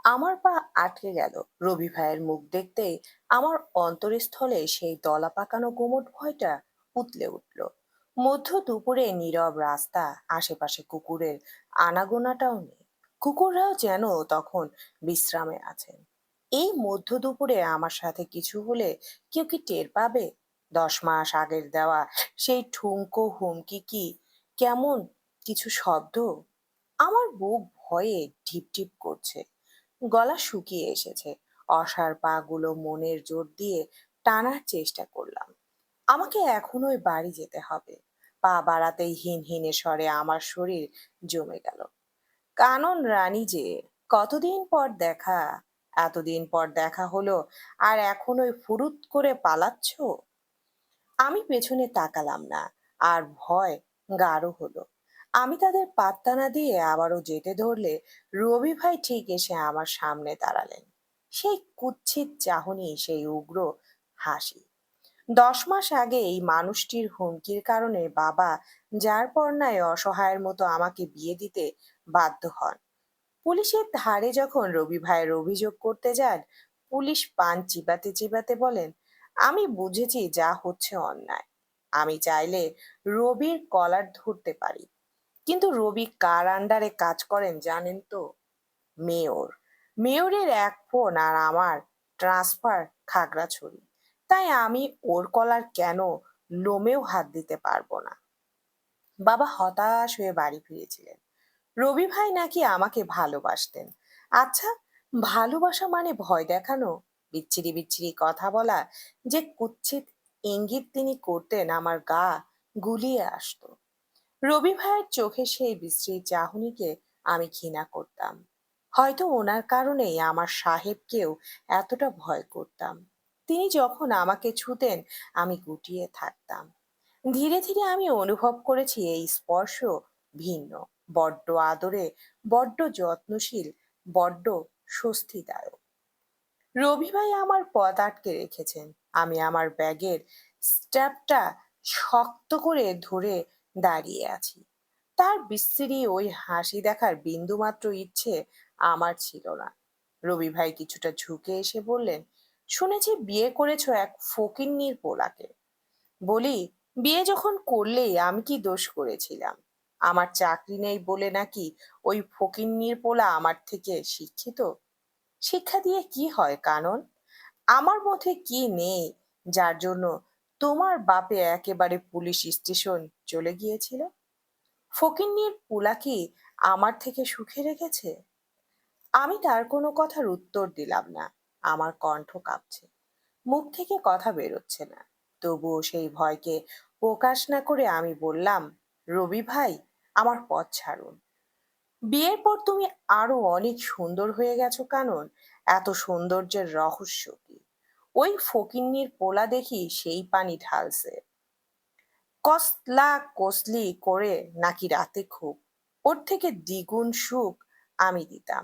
আমার পা আটকে গেল। রবি ভাইয়ের মুখ দেখতেই আমার অন্তরস্থলে সেই দলা পাকানো গোমট ভয়টা উতলে উঠল। মধ্য দুপুরে নীরব রাস্তা, আশেপাশে কুকুরের আনাগোনাটাও নেই। কুকুররাও যেন তখন বিশ্রামে আছেন। এই মধ্য দুপুরে আমার সাথে কিছু হলে কেউ কি টের পাবে? 10 মাস আগের দেওয়া সেই ঠুনকো হুমকি কি কেমন কিছু শব্দ? আমার বুক ভয়ে ঢিপ ঢিপ করছে, গলা শুকিয়ে এসেছে। অসাড় পা গুলো মনের জোর দিয়ে টানার চেষ্টা করলাম। আমাকে এখন ওই বাড়ি যেতে হবে। পা বাড়াতেই হিন হিনে স্বরে আমার শরীর জমে গেল। কানন রানী যে, কতদিন পর দেখা! এতদিন পর দেখা হলো, আর এখন ওই ফুরুত করে পালাচ্ছ? আমি পেছনে তাকালাম না, আর ভয় গাঢ় হলো। আমি তাদের পাত্তা না দিয়ে আবারও যেতে ধরলে রবি ভাই ঠিক এসে আমার সামনে দাঁড়ালেন। সেই কুৎসিত চাহনি, সেই উগ্র হাসি। 10 মাস আগে এই মানুষটির হুমকির কারণে বাবা যার পর নাই অসহায়ের মতো আমাকে বিয়ে দিতে বাধ্য হন। পুলিশের ধারে যখন রবি ভাইয়ের অভিযোগ করতে যান, পুলিশ পান চিবাতে চিবাতে বলেন, আমি বুঝেছি যা হচ্ছে অন্যায়। আমি চাইলে রবির কলার ধরতে পারি, কিন্তু রবি কার আন্ডারে কাজ করেন জানেন তো? মেয়র। মেয়রের এক ফোন আর আমার ট্রান্সফার খাগড়াছড়ি। তাই আমি ওর কলার কেন লোমেও হাত দিতে পারবো না। বাবা হতাশ হয়ে বাড়ি ফিরেছিলেন। রবি ভাই নাকি আমাকে ভালোবাসতেন। আচ্ছা, ভালোবাসা মানে ভয় দেখানো, বিচ্ছিরি বিচ্ছিরি কথা বলা, যে কুৎসিত ইঙ্গিত তিনি করতেন, আমার গা গুলিয়ে আসতো। রবি ভাইয়ের চোখে সেই বিশ্রী চাহনিকে আমি ঘৃণা করতাম। হয়তো ওনার কারণেই আমার সাহেবকেও এতটা ভয় করতাম। তিনি যখন আমাকে ছুতেন আমি গুটিয়ে থাকতাম। ধীরে ধীরে আমি অনুভব করেছি এই স্পর্শ ভিন্ন, বড্ড আদরে, বড্ড যত্নশীল, বড্ড স্বস্তিদায়ক। রবি ভাই আমার পথ আটকে রেখেছেন। আমি আমার ব্যাগের স্ট্র্যাপটা শক্ত করে ধরে দাঁড়িয়ে আছি। তার বিশ্রী ওই হাসি দেখার বিন্দুমাত্র ইচ্ছে আমার ছিল না। রবি ভাই কিছুটা ঝুঁকে এসে বললেন, শুনেছি বিয়ে করেছো এক ফকিন্নির পোলাকে। বলি, বিয়ে যখন করলেই আমি কি দোষ করেছিলাম? আমার চাকরি নেই বলে নাকি ওই ফকিন্নির পোলা আমার থেকে শিক্ষিত? শিক্ষা দিয়ে কি হয় কানন? আমার মধ্যে কি নেই যার জন্য তোমার বাপে একেবারে পুলিশ স্টেশন চলে গিয়েছিল? ফকিন্নির পোলা কি আমার থেকে সুখে রেখেছে? আমি তার কোনো কথার উত্তর দিলাম না। আমার কণ্ঠ কাঁপছে, মুখ থেকে কথা বেরোচ্ছে না। তবুও সেই ভয়কে প্রকাশ না করে আমি বললাম, রবি ভাই, আমার পথ ছাড়ুন। বিয়ের পর তুমি আরো অনেক সুন্দর হয়ে গেছো কানন। এত সৌন্দর্যের রহস্য কি? ওই ফকিন্নির পোলা দেখি সেই পানি ঢালছে কসলা কসলি করে, নাকি রাতে খুব। ওর থেকে দ্বিগুণ সুখ আমি দিতাম।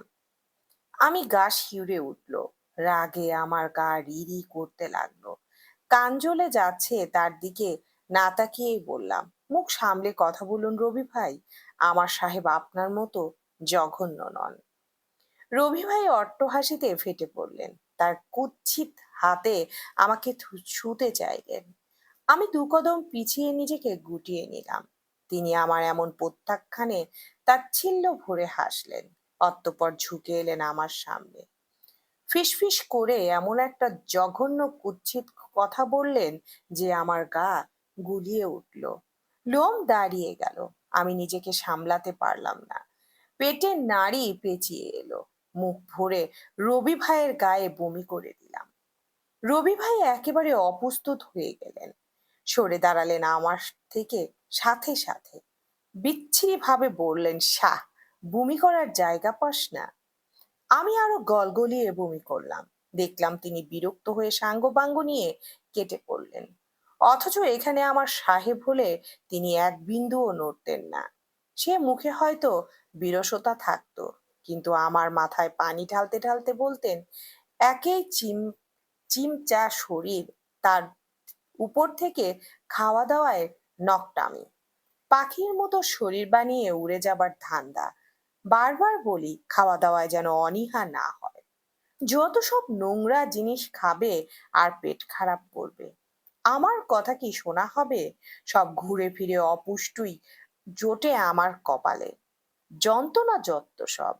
আমি গা শিউরে উঠলো। রাগে আমার গা রিরি করতে লাগলো। কান জ্বলে যাচ্ছে, তার দিকে না তাকিয়েই বললাম, মুখ সামলে কথা বলুন রবি ভাই। আমার সাহেব আপনার মতো জঘন্য নন। রবি ভাই অট্টহাসিতে ফেটে পড়লেন। তার কুৎসিত হাতে আমাকে ছুঁতে চাইলেন। আমি দু কদম পিছিয়ে নিজেকে গুটিয়ে নিলাম। তিনি আমার এমন প্রত্যাখ্যানে তাচ্ছিল্য ভরে হাসলেন। অতঃপর ঝুঁকে এলেন আমার সামনে। ফিসফিস করে এমন একটা জঘন্য কুৎসিত কথা বললেন যে আমার গা গুলিয়ে উঠল, লোম দাঁড়িয়ে গেল। আমি নিজেকে সামলাতে পারলাম না। পেটে নাড়ি পেঁচিয়ে এলো। মুখ ভরে রবি ভাইয়ের গায়ে বমি করে দিলাম। রবি ভাই একেবারে অপ্রস্তুত হয়ে গেলেন, সরে দাঁড়ালেন আমার থেকে। সাথে সাথে বিচ্ছিরি ভাবে বললেন, শাহ, বমি করার জায়গা পাস না? আমি আরো গলগলিয়ে বমি করলাম। দেখলাম তিনি বিরক্ত হয়ে সাঙ্গপাঙ্গ নিয়ে কেটে পড়লেন। অথচ এখানে আমার সাহেব হলে তিনি এক বিন্দুও নড়তেন না। সে মুখে হয়তো বিরসতা থাকতো, কিন্তু আমার মাথায় পানি ঢালতে ঢালতে বলতেন, একেই চিমচা শরীর, তার উপর থেকে খাওয়া দাওয়ায় নকটামি, পাখির মতো শরীর বানিয়ে উড়ে যাবার ধান্দা। বারবার বলি, খাওয়া দাওয়ায় যেন অনীহা না হয়। যত সব নোংরা জিনিস খাবে আর পেট খারাপ করবে। আমার কথা কি শোনা হবে? সব ঘুরে ফিরে অপুষ্টই জোটে আমার কপালে। যন্ত্রণা যত্ত সব।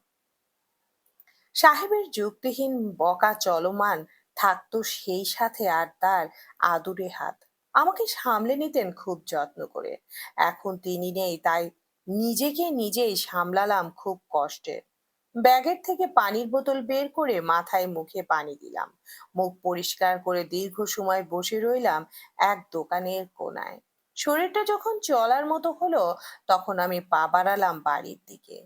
সাহেবের যুক্তিহীন বকা চলমান থাকতো, সেই সাথে আর তার আদুরে হাত আমাকে সামলে নিতেন খুব যত্ন করে। এখন তিনি নেই, তাই নিজেকে নিজেই সামলালাম খুব কষ্টে। ব্যাগের থেকে পানির বোতল বের করে মাথায় মুখে পানি দিলাম। মুখ পরিষ্কার করে দীর্ঘ সময় বসে রইলাম এক দোকানের কোনায়। শরীরটা যখন চলার মতো হলো, তখন আমি পা বাড়ালাম বাড়ির দিকে।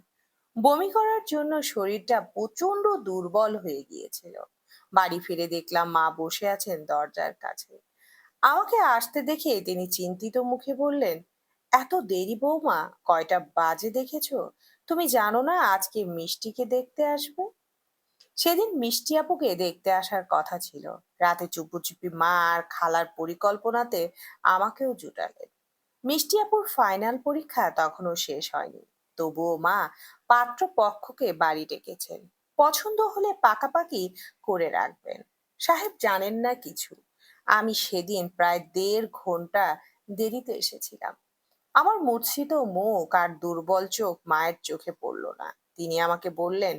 বমি করার জন্য শরীরটা প্রচন্ড দুর্বল হয়ে গিয়েছিল। বাড়ি ফিরে দেখলাম মা বসে আছেন দরজার কাছে। আমাকে আসতে দেখে তিনি চিন্তিত মুখে বললেন, এত দেরি বৌমা? কয়টা বাজে দেখেছো? তুমি জানো না আজকে মিষ্টিকে দেখতে আসবে? সেদিন মিষ্টি আপুকে দেখতে আসার কথা ছিল। রাতে চুপি মা আর খালার পরিকল্পনাতে আমাকেও জুটালেন। মিষ্টি আপুর ফাইনাল পরীক্ষা তখনও শেষ হয়নি। তবুও মা পাত্রপক্ষকে বাড়ি ডেকেছেন। পছন্দ হলে পাকাপাকি করে রাখবেন। সাহেব জানেন না কিছু। আমি সেদিন প্রায় 1.5 ঘন্টা দেরিতে এসেছিলাম। আমার মূর্ছিত মুখ আর দুর্বল চোখ মায়ের চোখে পড়ল না। তিনি আমাকে বললেন,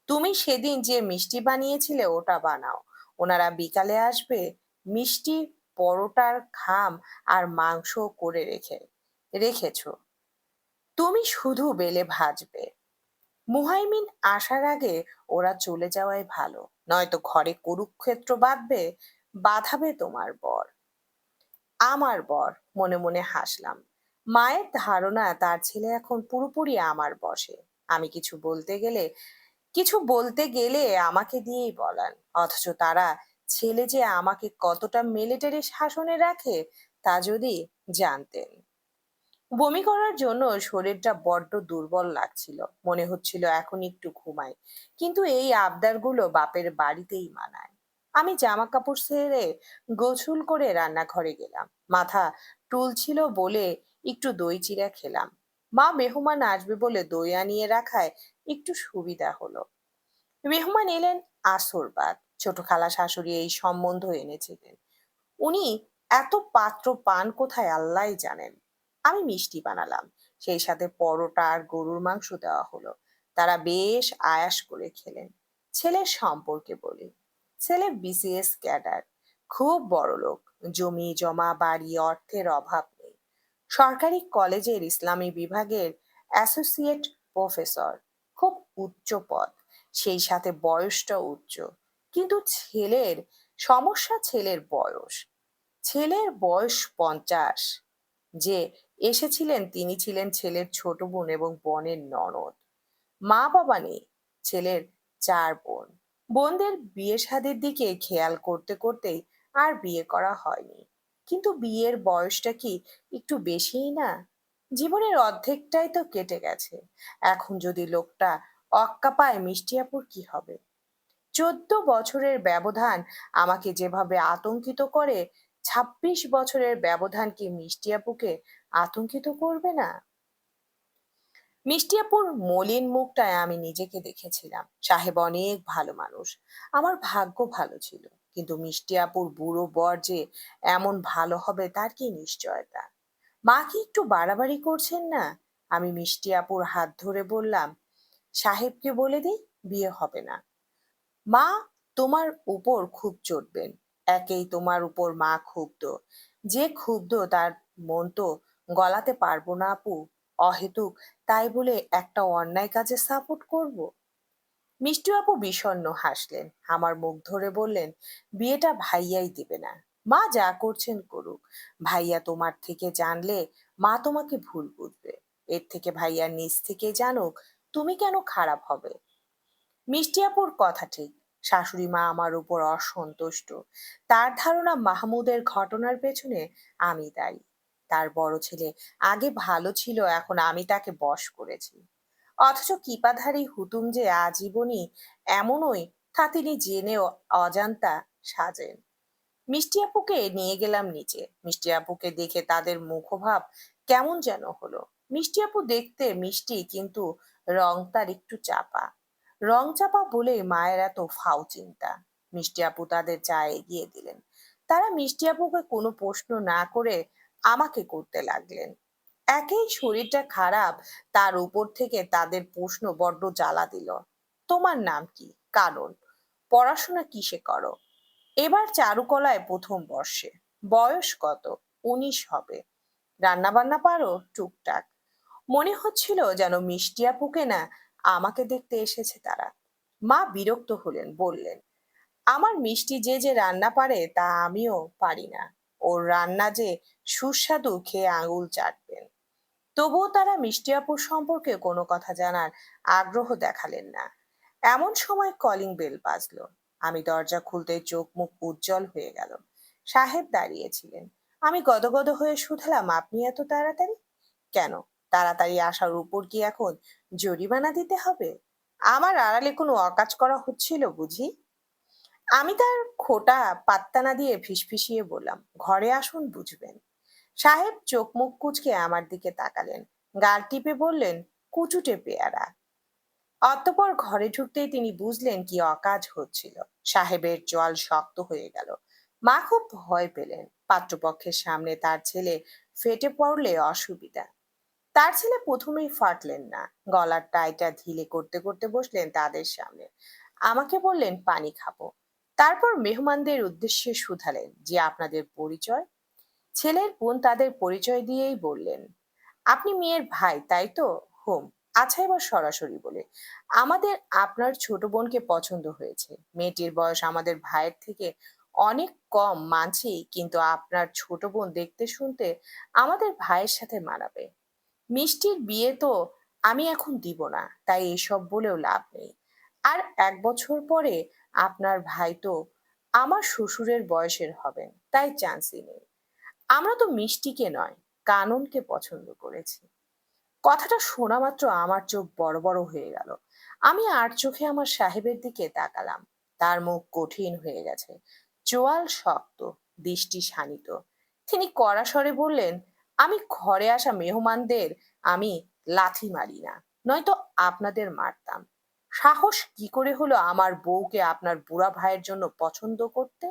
তুমি সেদিন যে মিষ্টি বানিয়েছিলে ওটা বানাও। ওনারা বিকালে আসবে। মিষ্টি পরোটার খাম আর মাংস করে রেখেছো, তুমি শুধু বেলে ভাজবে। মুহাইমিন আসার আগে ওরা চলে যাওয়াই ভালো, নয়তো ঘরে কুরুক্ষেত্র বাঁধাবে তোমার বর। আমার বর? মনে মনে হাসলাম। মায়ের ধারণা তার ছেলে এখন পুরোপুরি আমার বশে। আমি কিছু বলতে গেলে আমাকে দিয়েই বলান। অথচ তারা ছেলে যে আমাকে কতটা মিলিটারি শাসনে রাখে তা যদি জানতেন। বমি করার জন্য শরীরটা বড্ড দুর্বল লাগছিল। মনে হচ্ছিল এখন একটু ঘুমাই, কিন্তু এই আবদারগুলো বাপের বাড়িতেই মানায়। আমি জামা কাপড় ছেড়ে গোসল করে রান্নাঘরে গেলাম। মাথা টুল ছিল বলে একটু দই চিড়া খেলাম। মা মেহমান আসবে বলে দই আনিয়ে রাখায় একটু সুবিধা হলো। মেহমান এলেন আসর বাদ। ছোট খালা শাশুড়ি এই সম্বন্ধ এনেছিলেন। উনি এত পাত্র পান কোথায় আল্লাহ জানেন। আমি মিষ্টি বানালাম, সেই সাথে পরোটা আর গরুর মাংস দেওয়া হলো। তারা বেশ আয়াস করে খেলেন। ছেলের সম্পর্কে বলি। ছেলে বিসিএস ক্যাডার, খুব বড় লোক। জমি জমা বাড়ি, অর্থের অভাব নেই। সরকারি কলেজের ইসলামী বিভাগের অ্যাসোসিয়েট প্রফেসর, খুব উচ্চ পদ। সেই সাথে বয়সটা উচ্চ। কিন্তু ছেলের বয়স। ছেলের বয়স 50। যে এসেছিলেন তিনি ছিলেন ছেলের ছোট বোন এবং বোনের ননদ। মা বাবা নেই। ছেলের 4 বোন। বোনদের বিয়ে শাদির দিকে খেয়াল করতে করতেই আর বিয়ে করা হয়নি। কিন্তু বিয়ের বয়সটা কি একটু বেশিই না? জীবনের অর্ধেকটাই তো কেটে গেছে। এখন যদি লোকটা অক্কা পায়, মিষ্টি আপুর কি হবে? 14 বছরের ব্যবধান আমাকে যেভাবে আতঙ্কিত করে, 26 বছরের ব্যবধান কি মিষ্টি আপুকে আতঙ্কিত করবে না? মিষ্টি আপুর মলিন মুখটায় আমি নিজেকে দেখেছিলাম। সাহেব অনেক ভালো মানুষ। আমার ভাগ্য ভালো ছিল। কিন্তু মিষ্টি আপুর বুড়ো বর যে এমন ভালো হবে তার কি নিশ্চয়তা? মা কি একটু বাড়াবাড়ি করছেন না? আমি মিষ্টি আপুর হাত ধরে বললাম, সাহেবকে বলে দিই বিয়ে হবে না। মা তোমার উপর খুব চটবেন। একেই তোমার উপর মা ক্ষুব্ধ। যে ক্ষুব্ধ তার মন তো গলাতে পারবো না আপু। অহেতুক তাই বলে একটা অন্যায় কাজে সাপোর্ট করব? মিষ্টি আপু বিষণ্ণ হাসলেন। আমার মুখ ধরে বললেন, বিয়েটা ভাইয়াই দিবে না। মা যা করছেন করুক। ভাইয়া তোমার থেকে জানলে মা তোমাকে ভুল বুঝবে। এর থেকে ভাইয়া নিজ থেকে জানুক, তুমি কেন খারাপ হবে? মিষ্টি আপুর কথা ঠিক। শাশুড়ি মা আমার উপর অসন্তুষ্ট। তার ধারণা মাহমুদের ঘটনার পেছনে আমি দায়ী। তার বড় ছেলে আগে ভালো ছিল, এখন আমি তাকে বশ করেছি। অথচ কিপাধারী হুতুম যে আজীবনই এমনই তা তিনি জেনেও অজান্তা সাজেন। মিষ্টি আপুকে নিয়ে গেলাম নিচে। মিষ্টি আপুকে দেখে তাদের মুখভাব কেমন যেন হলো। মিষ্টি আপু দেখতে মিষ্টি, কিন্তু রং তার একটু চাপা। রং চাপা বলে মায়ের এত ফাও চিন্তা। মিষ্টি আপু তাদের চা এগিয়ে দিলেন। তারা মিষ্টি আপুকে কোনো প্রশ্ন না করে আমাকে করতে লাগলেন। একেই শরীরটা খারাপ, তার উপর থেকে তাদের প্রশ্ন বড্ড জ্বালা দিল। তোমার নাম কি? কারণ পড়াশোনা কিসে করো? এবার চারুকলায় প্রথম বর্ষে। বয়স কত? 19 হবে। রান্না বান্না পারো? টুকটাক। মনে হচ্ছিল যেন মিষ্টি আপুকে না, আমাকে দেখতে এসেছে তারা। মা বিরক্ত হলেন, বললেন, আমার মিষ্টি যে যে রান্না পারে তা আমিও পারি না। ওর রান্না যে সুস্বাদু, খেয়ে আঙুল চাটবেন। তবুও তারা মিষ্টি আপুর সম্পর্কে কোনো কথা জানার আগ্রহ দেখালেন না। এমন সময় কলিং বেল বাজলো। আমি দরজা খুলতেই চোখ মুখ উজ্জ্বল হয়ে গেল। সাহেব দাঁড়িয়েছিলেন। আমি গদগদ হয়ে শুধালাম, আপনি এত তাড়াতাড়ি কেন? তাড়াতাড়ি আসার উপর কি এখন জরিমানা দিতে হবে? আমার আড়ালে কোনো অকাজ করা হচ্ছিল বুঝি? আমি তার খোঁটা পাত্তা না দিয়ে ফিসফিসিয়ে বললাম, ঘরে আসুন, বুঝবেন। সাহেব চোখ মুখ কুঁচকে আমার দিকে তাকালেন, গাল টিপে বললেন, কুচুটে পেয়ারা। অতঃপর ঘরে ঢুকতেই তিনি বুঝলেন কি অকাজ হচ্ছিল। সাহেবের জল শক্ত হয়ে গেল। মা খুব ভয় পেলেন। পাত্রপক্ষের সামনে তার ছেলে ফেটে পড়লে অসুবিধা। তার ছেলে প্রথমেই ফাটলেন না। গলার টাইটা ঢিলে করতে করতে বসলেন তাদের সামনে। আমাকে বললেন, পানি খাবো। তারপর মেহমানদের উদ্দেশ্যে শুধালেন, যে আপনাদের পরিচয়? ছেলের বোন তাদের পরিচয় দিয়েই বললেন, আপনি মেয়ের ভাই তাই তো? হুম। আচ্ছা, এবার সরাসরি বলে, আমাদের আপনার ছোট বোনকে পছন্দ হয়েছে। মেয়েটির বয়স আমাদের ভাইয়ের থেকে অনেক কম মানছি, কিন্তু আপনার ছোট বোন দেখতে শুনতে আমাদের ভাইয়ের সাথে মানাবে। মিষ্টির বিয়ে তো আমি এখন দিব না, তাই এসব বলেও লাভ নেই। আর 1 বছর পরে আপনার ভাই তো আমার শ্বশুরের বয়সের হবেন, তাই চান্সই নেই। আমরা তো মিষ্টিকে নয়, কাননকে পছন্দ করেছি। কথাটা শোনা মাত্র আমার চোখ বড় বড় হয়ে গেল। আমি আর চোখে আমার সাহেবের দিকে তাকালাম। তার মুখ কঠিন হয়ে গেছে, চোয়াল শক্ত, দৃষ্টি শানিত। তিনি কড়া স্বরে বললেন, আমি ঘরে আসা মেহমানদের আমি লাথি মারি না, নয়তো আপনাদের মারতাম। সাহস কি করে হলো আমার বউকে আপনার বুড়া ভাইয়ের জন্য পছন্দ করতে?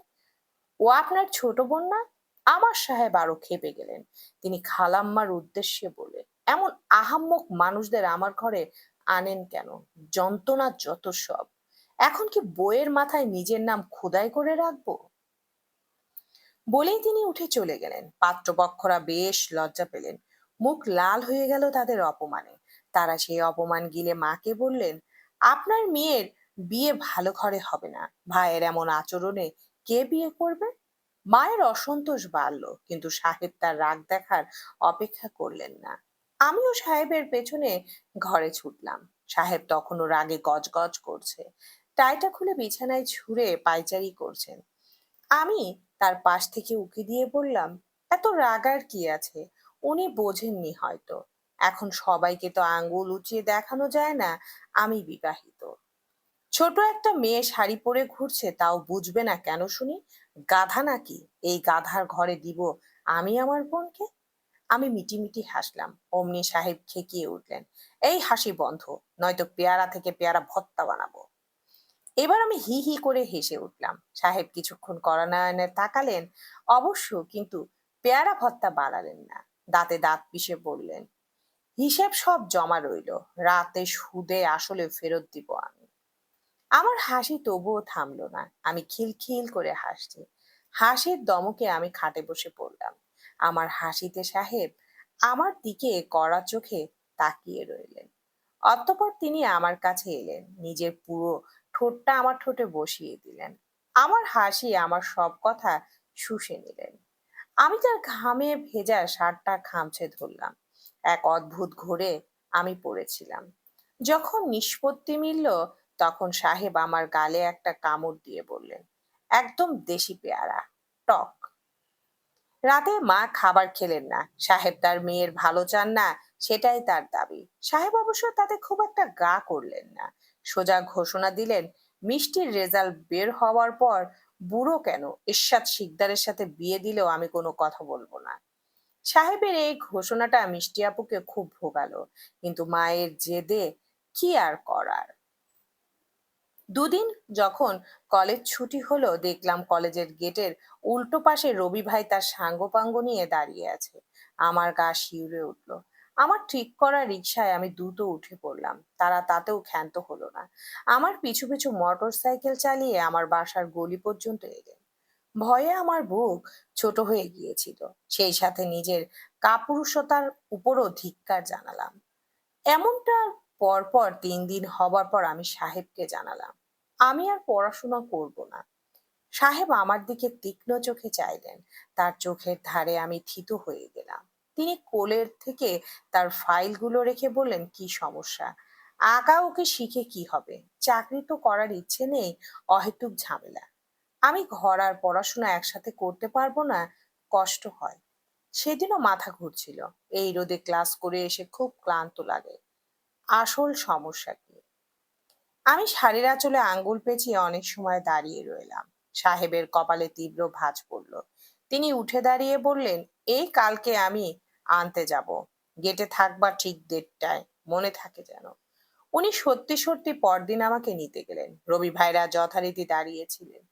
ও আপনার ছোট বোন না? আমার সাহেব আরো ক্ষেপে গেলেন। তিনি খালাম্মার উদ্দেশ্যে বলে, এমন আহাম্মক মানুষদের আমার ঘরে আনেন কেন? যন্ত্রণা যত সব। এখন কি বইয়ের মাথায় নিজের নাম খোদাই করে রাখবো? বলেই তিনি উঠে চলে গেলেন। পাত্রপক্ষরা বেশ লজ্জা পেলেন। মুখ লাল হয়ে গেল তাদের অপমানে। তারা সেই অপমান গিলে মাকে বললেন, আপনার মেয়ের বিয়ে ভালো ঘরে হবে না। ভাইয়ের এমন আচরণে কে বিয়ে করবে? মায়ের অসন্তোষ বাড়ল, কিন্তু সাহেব তার রাগ দেখার অপেক্ষা করলেন না। আমিও সাহেবের পেছনে ঘরে ছুটলাম। সাহেব তখনও রাগে গজগজ করছে। টাইটা খুলে বিছানায় ছুঁড়ে পায়চারি করছেন। আমি তার পাশ থেকে উঁকি দিয়ে বললাম, এত রাগার কি আছে? উনি বোঝেননি হয়তো। এখন সবাইকে তো আঙ্গুল উঁচিয়ে দেখানো যায় না আমি বিবাহিত। ছোট একটা মেয়ে শাড়ি পরে ঘুরছে, তাও বুঝবে না কেন শুনি? গাধা নাকি? এই গাধার ঘরে দিব আমি আমার বোনকে? আমি মিটিমিটি হাসলাম। অমনি সাহেব খেকিয়ে উঠলেন, এই হাসি বন্ধ, নয়তো পেয়ারা থেকে পেয়ারা ভর্তা বানাবো। এবার আমি হি হি করে হেসে উঠলাম। সাহেব কিছুক্ষণ কড়া নয়নে তাকালেন অবশ্য, কিন্তু পেয়ারা ভর্তা বাড়ালেন না। দাঁতে দাঁত পিষে বললেন, হিসেব সব জমা রইলো, রাতে সুদে আসলে ফেরত দিব আমি। আমার হাসি তবুও থামলো না। আমি খিলখিল করে হাসছি। হাসির দমকে আমি খাটে বসে পড়লাম। আমার হাসিতে সাহেব আমার দিকে কড়া চোখে তাকিয়ে রইলেন। অতঃপর তিনি আমার কাছে এলেন, নিজের পুরো ঠোঁটটা আমার ঠোঁটে বসিয়ে দিলেন। আমার হাসি, আমার সব কথা শুষে নিলেন। আমি তার ঘামে ভেজা শার্টটা খামচে ধরলাম। এক অদ্ভুত ঘোরে আমি পড়েছিলাম। যখন নিষ্পত্তি মিলল, তখন সাহেব আমার গালে একটা কামড় দিয়ে বললেন, একদম দেশি পেয়ারা, টক। রাতে মা খাবার খেলেন না। সাহেব তার মেয়ের ভালো চান না, সেটাই তার দাবি। সাহেব অবশ্য তাতে খুব একটা গা করলেন না। সোজা ঘোষণা দিলেন, মিষ্টির রেজাল্ট বের হওয়ার পর বুড়ো কেন, এরশাদ শিকদারের সাথে বিয়ে দিলেও আমি কোনো কথা বলবো না। সাহেবের এই ঘোষণাটা মিষ্টি আপুকে খুব ভোগালো, কিন্তু মায়ের জেদে কি আর করার। দুদিন যখন কলেজ ছুটি হলো, দেখলাম কলেজের গেটের উল্টো পাশে রবি ভাই তার সাঙ্গপাঙ্গ নিয়ে দাঁড়িয়ে আছে। আমার গা শিউরে উঠলো। আমার ঠিক করা রিকশায় আমি দ্রুত উঠে পড়লাম, তারা তাতেও ক্ষান্ত হলো না। আমার পিছু পিছু মোটর সাইকেল চালিয়ে আমার বাসার গলি পর্যন্ত এলেন। ভয়ে আমার বুক ছোট হয়ে গিয়েছিল, সেই সাথে নিজের কাপুরুষতার উপরও ধিক্কার জানালাম। এমনটা পরপর 3 দিন হবার পর আমি সাহেবকে জানালাম, আমি আর পড়াশোনা করব না। সাহেব আমার দিকে তীক্ষ্ণ চোখে চাইলেন। তার চোখের ধারে আমি থিত হয়ে গেলাম। তিনি কোলের থেকে তার ফাইলগুলো রেখে বললেন, কি সমস্যা? আঁকা ওকে শিখে কি হবে? চাকরি তো করার ইচ্ছে নেই, অহেতুক ঝামেলা। আমি ঘর আর পড়াশোনা একসাথে করতে পারবো না, কষ্ট হয়। সেদিনও মাথা ঘুরছিল। এই রোদে ক্লাস করে এসে খুব ক্লান্ত লাগে। আসল সমস্যা কি? আমি শাড়ির আঁচলে আঙ্গুল পেঁচিয়ে অনেক সময় দাঁড়িয়ে রইলাম। সাহেবের কপালে তীব্র ভাঁজ পড়ল। তিনি উঠে দাঁড়িয়ে বললেন, এই কালকে আমি আনতে যাব। গেটে থাকবা ঠিক 1:30টায়, মনে থাকে যেন। উনি সত্যি সত্যি পরদিন আমাকে নিতে গেলেন। রবি ভাইরা যথারীতি দাঁড়িয়েছিলেন।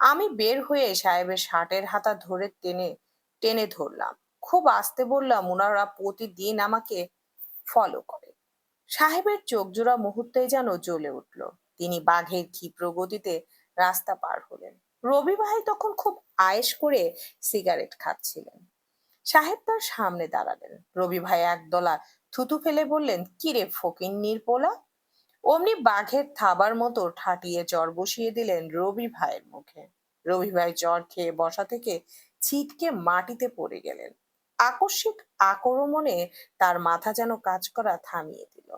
আমি বের হয়ে সাহেবের শার্টের হাতা ধরে টেনে টেনে ধরলাম। খুব আস্তে বললাম, ওনারা প্রতিদিন আমাকে ফলো করে। সাহেবের চোখজোড়া মুহূর্তেই যেন জ্বলে উঠল। তিনি বাঘের ক্ষিপ্র গতিতে রাস্তা পার হলেন। রবি ভাই তখন খুব আয়েশ করে সিগারেট খাচ্ছিলেন। সাহেব তার সামনে দাঁড়ালেন। রবি ভাই একদলা থুতু ফেলে বললেন, কিরে ফকিন্নির পোলা? অমনি বাঘের থাবার মতো ঠাটিয়ে চড় বসিয়ে দিলেন রবি ভাইয়ের মুখে। রবি ভাই চড় খেয়ে বসা থেকে ছিটকে মাটিতে পড়ে গেলেন। আকস্মিক আক্রমণে তার মাথা যেন কাজ করা থামিয়ে দিল।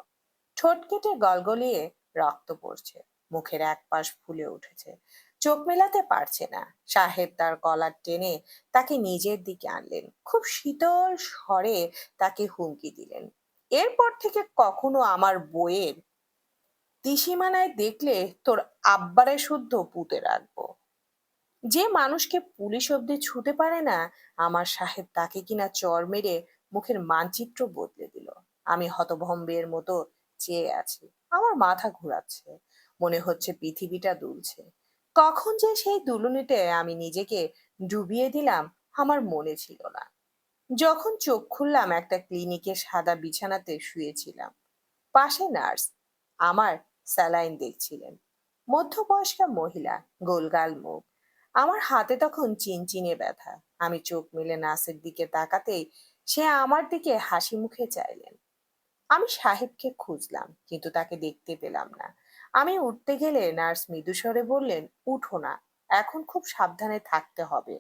ঠোঁট কেটে গলগলিয়ে রক্ত পড়ছে। মুখের এক পাশ ফুলে উঠেছে। চোখ মেলাতে পারছে না। সাহেব তার কলার টেনে তাকে নিজের দিকে আনলেন। খুব শীতল স্বরে তাকে হুমকি দিলেন, এরপর থেকে কখনো আমার বইয়ের ত্রিসীমানায় দেখলে তোর আব্বারে শুদ্ধ পুঁতে রাখবো। যে মানুষকে পুলিশ অব্দি ছুতে পারে না, আমার সাহেব তাকে কিনা চড় মেরে মুখের মানচিত্র বদলে দিল। আমি হতভম্বের মতো চেয়ে আছি। আমার মাথা ঘোরাচ্ছে। মনে হচ্ছে পৃথিবীটা দুলছে। কখন যে সেই দুলুনিতে আমি নিজেকে ডুবিয়ে দিলাম, আমার মনে ছিল না। যখন চোখ খুললাম, একটা ক্লিনিকের সাদা বিছানাতে শুয়েছিলাম। পাশে নার্স আমার স্যালাইন দেখছিলেন। মধ্যবয়স্কা মহিলা, গোলগাল মুখ। আমার হাতে তখন চিনচিনে ব্যথা। আমি চোখ মেলে নার্সের দিকে তাকাতেই সে আমার দিকে হাসি মুখে চাইলেন। আমি সাহেবকে খুঁজলাম, কিন্তু তাকে দেখতে পেলাম না। আমি উঠতে গেলে নার্স মৃদুস্বরে বললেন, উঠো না, এখন খুব সাবধানে থাকতে হবে,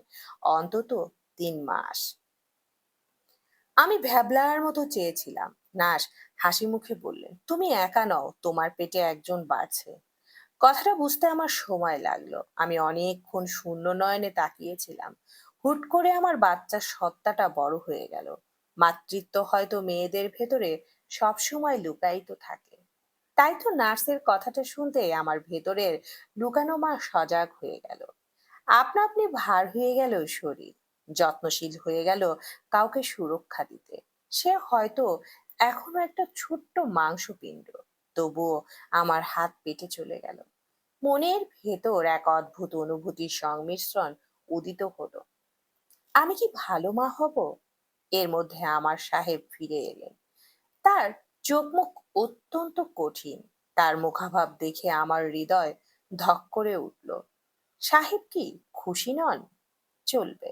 অন্তত 3 মাস। আমি ভ্যাবলার মতো চেয়েছিলাম। নার্স হাসি মুখে বললেন, তুমি একা নও, তোমার পেটে একজন বাড়ছে। কথাটা বুঝতে আমার সময় লাগলো। আমি অনেকক্ষণ শূন্য নয়নে তাকিয়েছিলাম। হুট করে আমার বাচ্চার সত্তাটা বড় হয়ে গেল। মাতৃত্ব হয়তো মেয়েদের ভেতরে সব সময় লুকায়িত থাকে। তাই তো নার্সের কথাটা শুনতে আমার ভেতরের লুকানো মা সজাগ হয়ে গেল। আপনা আপনি ভার হয়ে গেল শরীর, যত্নশীল হয়ে গেল কাউকে সুরক্ষা দিতে। সে হয়তো এখনো একটা ছোট্ট মাংসপিণ্ড, তবুও আমার হাত পেটে চলে গেল। মনের ভেতর এক অদ্ভুত অনুভূতির সংমিশ্রণ উদিত হলো। আমি কি ভালো মা হব? এর মধ্যে আমার সাহেব ফিরে এলেন। তার চোখ মুখ অত্যন্ত কঠিন। তার মুখাভাব দেখে আমার হৃদয় ধক করে উঠল। সাহেব কি খুশি নন? চলবে।